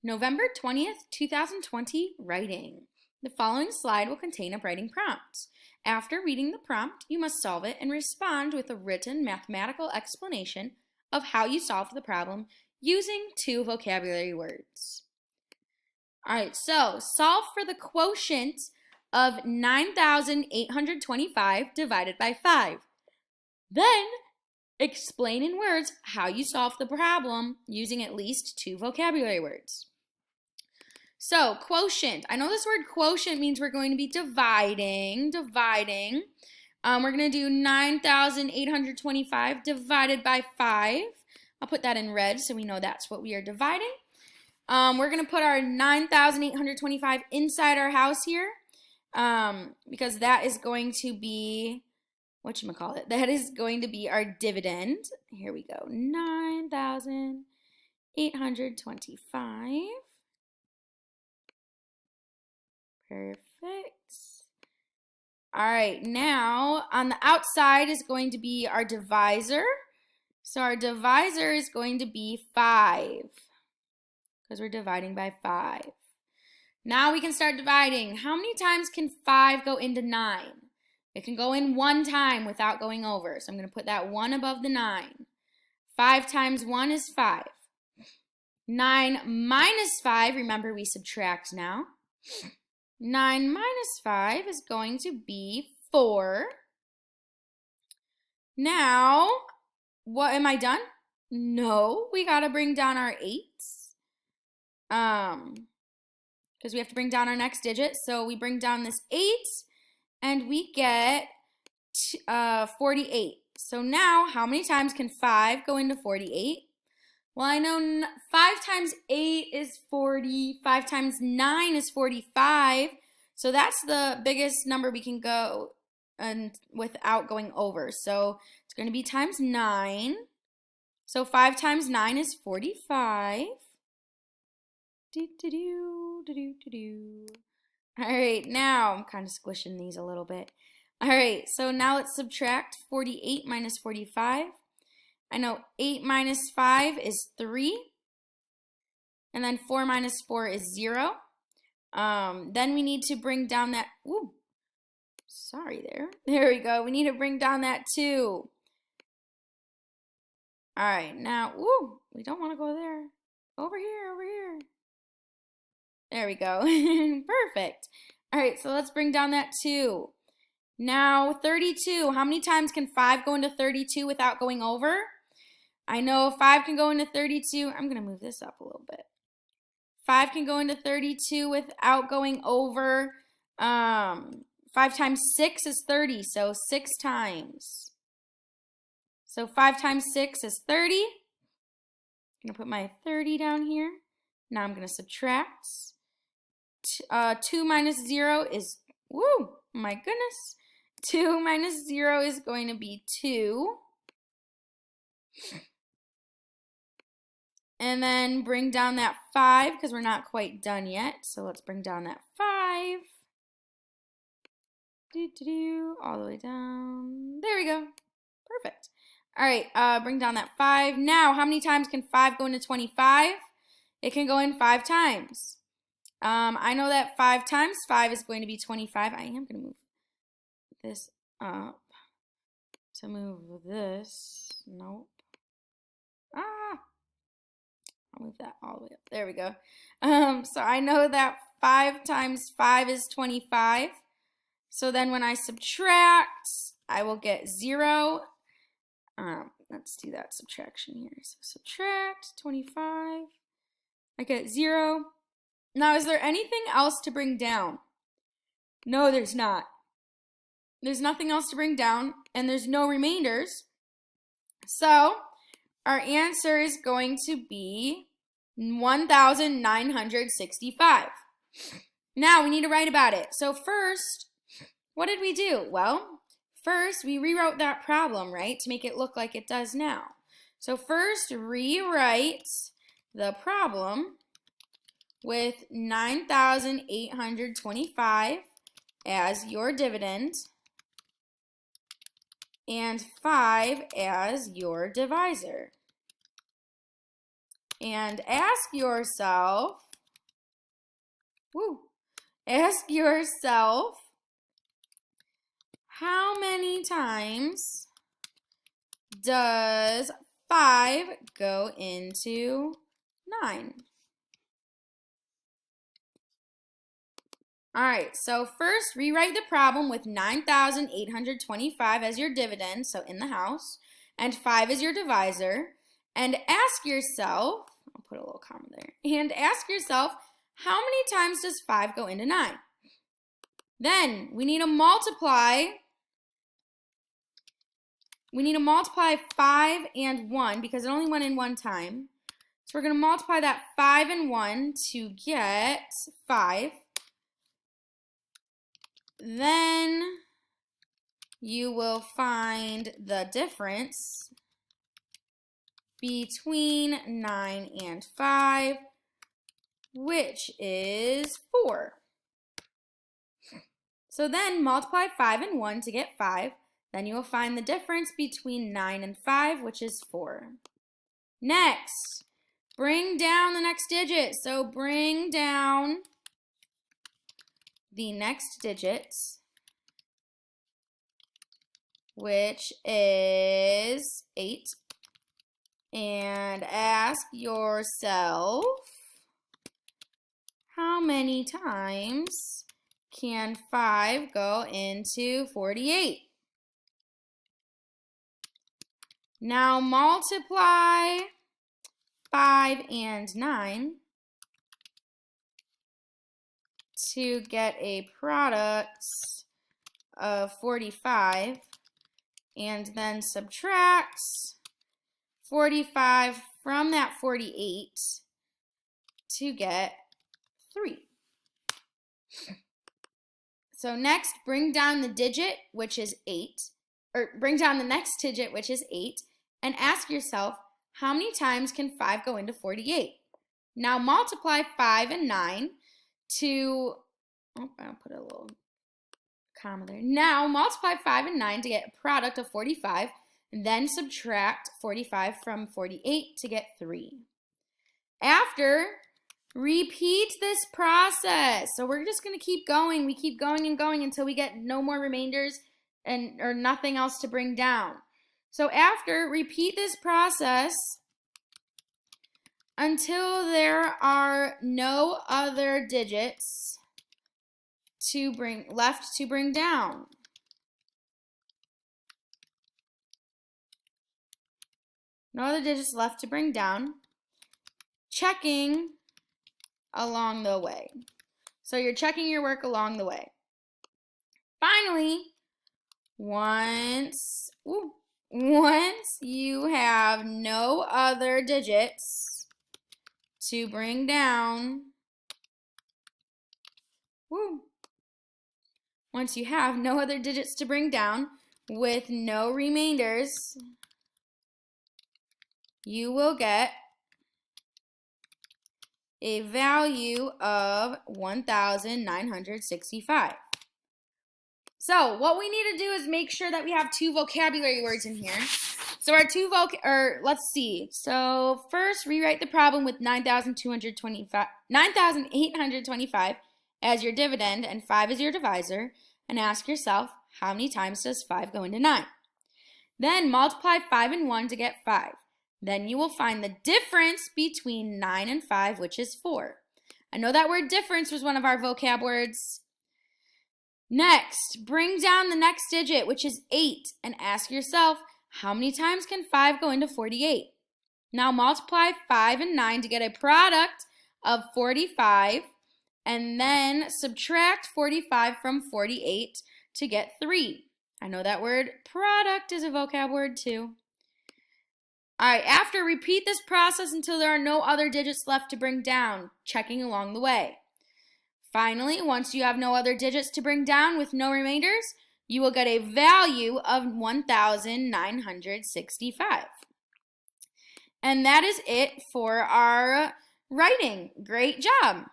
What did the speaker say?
November 20th, 2020, writing. The following slide will contain a writing prompt. After reading the prompt, you must solve it and respond with a written mathematical explanation of how you solved the problem using 2 vocabulary words. All right, so solve for the quotient of 9,825 divided by 5. Then explain in words how you solved the problem using at least 2 vocabulary words. So, quotient. I know this word quotient means we're going to be dividing. We're going to do 9,825 divided by 5. I'll put that in red so we know that's what we are dividing. We're going to put our 9,825 inside our house here because that is going to be, that is going to be our dividend. Here we go, 9,825. Perfect. All right, now on the outside is going to be our divisor. So our divisor is going to be 5 because we're dividing by 5. Now we can start dividing. How many times can 5 go into 9? It can go in 1 time without going over. So I'm going to put that 1 above the 9. 5 times 1 is 5. 9 minus 5, remember we subtract now. 9 minus 5 is going to be 4. Now, what am I done? No, we got to bring down our 8s. Because we have to bring down our next digit. So we bring down this 8 and we get 48. So now, how many times can 5 go into 48? Well, I know 5 times 8 is 40. 5 times 9 is 45. So that's the biggest number we can go and without going over. So it's going to be times 9. So 5 times 9 is 45. All right, now I'm kind of squishing these a little bit. All right, so now let's subtract 48 minus 45. I know 8 minus 5 is 3. And then 4 minus 4 is 0. Then we need to bring down that, there we go. We need to bring down that 2. All right, now, we don't want to go there. Over here. There we go. Perfect. All right, so let's bring down that 2. Now, 32. How many times can 5 go into 32 without going over? I know 5 can go into 32. I'm going to move this up a little bit. 5 can go into 32 without going over. 5 times 6 is 30, so 6 times. So 5 times 6 is 30. I'm going to put my 30 down here. Now I'm going to subtract. 2 minus 0 is, my goodness. 2 minus 0 is going to be 2. And then bring down that 5 because we're not quite done yet. So let's bring down that 5. All the way down. There we go. Perfect. All right, bring down that 5. Now, how many times can 5 go into 25? It can go in 5 times. I know that 5 times 5 is going to be 25. I am going to move this up to move this. Nope. I'll move that all the way up. There we go. So I know that 5 times 5 is 25. So then when I subtract, I will get 0. Let's do that subtraction here. So subtract 25. I get 0. Now, is there anything else to bring down? No, there's not. There's nothing else to bring down, and there's no remainders. So our answer is going to be 1,965. Now we need to write about it. So first, what did we do? Well, first we rewrote that problem, right, to make it look like it does now. So first, rewrite the problem with 9,825 as your dividend and 5 as your divisor. And ask yourself, Ask yourself, how many times does 5 go into 9? All right, so first rewrite the problem with 9,825 as your dividend, so in the house, and 5 is your divisor, and ask yourself, I'll put a little comma there, and ask yourself, how many times does 5 go into 9? Then we need to multiply 5 and 1 because it only went in one time. So we're going to multiply that 5 and 1 to get 5. Then you will find the difference between 9 and 5, which is 4. So then multiply 5 and 1 to get 5. Then you will find the difference between 9 and 5, which is 4. Next, bring down the next digit. So bring down the next digit, which is 8, and ask yourself, how many times can 5 go into 48? Now multiply 5 and 9 to get a product of 45, and then subtract 45 from that 48 to get 3. So next, bring down the digit, which is 8, or bring down the next digit, which is 8, and ask yourself, how many times can 5 go into 48? Now multiply 5 and 9 to, I'll put a little comma there. Now multiply 5 and 9 to get a product of 45, and then subtract 45 from 48 to get 3. After, repeat this process. So we're just going to keep going. We keep going and going until we get no more remainders or nothing else to bring down. So after, repeat this process until there are no other digits left to bring down. No other digits left to bring down. Checking along the way. So you're checking your work along the way. Finally, once you have no other digits to bring down, once you have no other digits to bring down with no remainders, you will get a value of 1,965. So what we need to do is make sure that we have 2 vocabulary words in here. So our let's see. So first, rewrite the problem with 9,825 as your dividend and 5 as your divisor, and ask yourself, how many times does 5 go into 9? Then multiply 5 and 1 to get 5. Then you will find the difference between 9 and 5, which is 4. I know that word difference was one of our vocab words. Next, bring down the next digit, which is 8, and ask yourself, how many times can 5 go into 48? Now multiply 5 and 9 to get a product of 45, and then subtract 45 from 48 to get 3. I know that word product is a vocab word too. All right, after, repeat this process until there are no other digits left to bring down, checking along the way. Finally, once you have no other digits to bring down with no remainders, you will get a value of 1,965. And that is it for our writing. Great job!